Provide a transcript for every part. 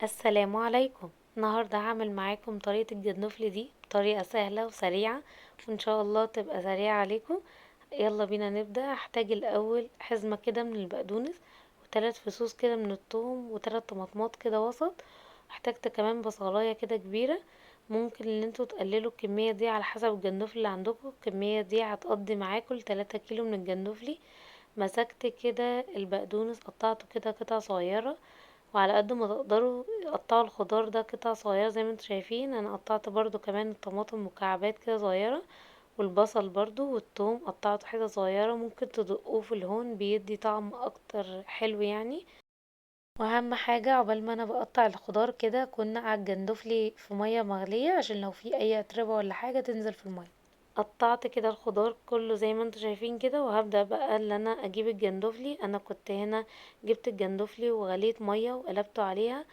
السلام عليكم. النهاردة هعمل معاكم طريقة الجندفل دي بطريقة سهلة وسريعة، وان شاء الله تبقى سريعة عليكم. يلا بينا نبدأ. هحتاج الاول حزمة كده من البقدونس، وثلاث فصوص كده من الثوم، وثلاث طماطمات كده وسط. احتاجت كمان بصلاية كده كبيرة. ممكن ان انتوا تقللوا الكمية دي على حسب الجندفل اللي عندكم. الكمية دي هتقضي معاكم ل3 كيلو من الجندفلي. مسكت كده البقدونس، قطعته كده قطع صغيرة، وعلى قد ما تقدروا قطعوا الخضار ده قطع صغيرة زي ما انتم شايفين. انا قطعت برضو كمان الطماطم مكعبات كده صغيرة، والبصل برضو والثوم قطعته حتت صغيرة. ممكن تدقوه في الهون بيدي طعم اكتر حلو يعني. واهم حاجة عقبال ما انا بقطع الخضار كده كنا على الجندفلي في مية مغلية، عشان لو في اي اتربة ولا حاجة تنزل في المية. قطعت كده الخضار كله زي ما انتوا شايفين كده، وهبدأ بقى اللي انا اجيب الجندفلي. انا كنت هنا جبت الجندفلي وغليت مية وقلبته عليها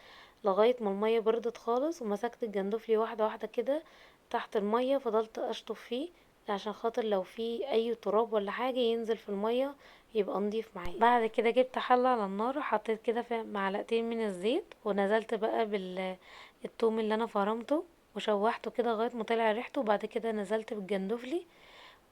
لغاية ما المية بردت خالص، ومسكت الجندفلي واحدة واحدة كده تحت المية. فضلت اشطف فيه عشان خاطر لو في اي تراب ولا حاجة ينزل في المية يبقى نضيف معايا. بعد كده جبت حلة على النار، وحطيت كده فيها معلقتين من الزيت، ونزلت بقى بالثوم اللي انا فرمته وشوحته كده لغايه ما طلع ريحته. وبعد كده نزلت بالجندفلي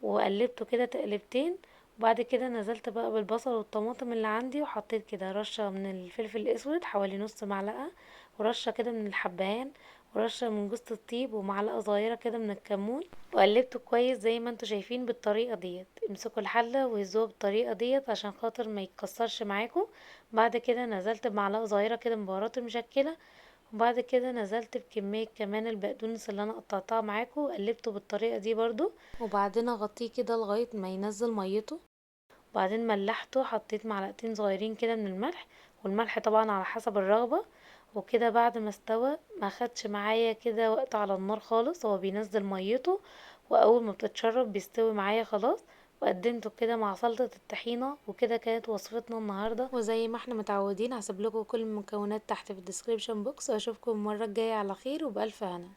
وقلبته كده تقلبتين. وبعد كده نزلت بقى بالبصل والطماطم اللي عندي، وحطيت كده رشة من الفلفل الاسود حوالي نص معلقة، ورشة كده من الحبهان، ورشة من جوز الطيب، ومعلقة صغيرة كده من الكمون. وقلبته كويس زي ما انتوا شايفين بالطريقة ديت. امسكوا الحلة وهزوها بالطريقة ديت عشان خاطر ما يتكسرش معاكم. بعد كده نزلت بمعلقة صغيرة كده من بهارات المشكلة. وبعد كده نزلت بكمية كمان البقدونس اللي انا قطعتها معاكم، وقلبته بالطريقة دي برضو. وبعدين اغطيه كده لغاية ما ينزل ميته. وبعدين ملحته، حطيت معلقتين صغيرين كده من الملح، والملح طبعا على حسب الرغبة. وكده بعد ما استوى ما خدش معايا كده وقت على النار خالص، هو بينزل ميته واول ما بتتشرب بيستوي معايا خلاص. وقدمته كده مع سلطة الطحينة. وكده كانت وصفتنا النهاردة، وزي ما احنا متعودين هسيب لكم كل المكونات تحت في الديسكريبشن بوكس. واشوفكم المرة الجاية على خير وبألف هنا.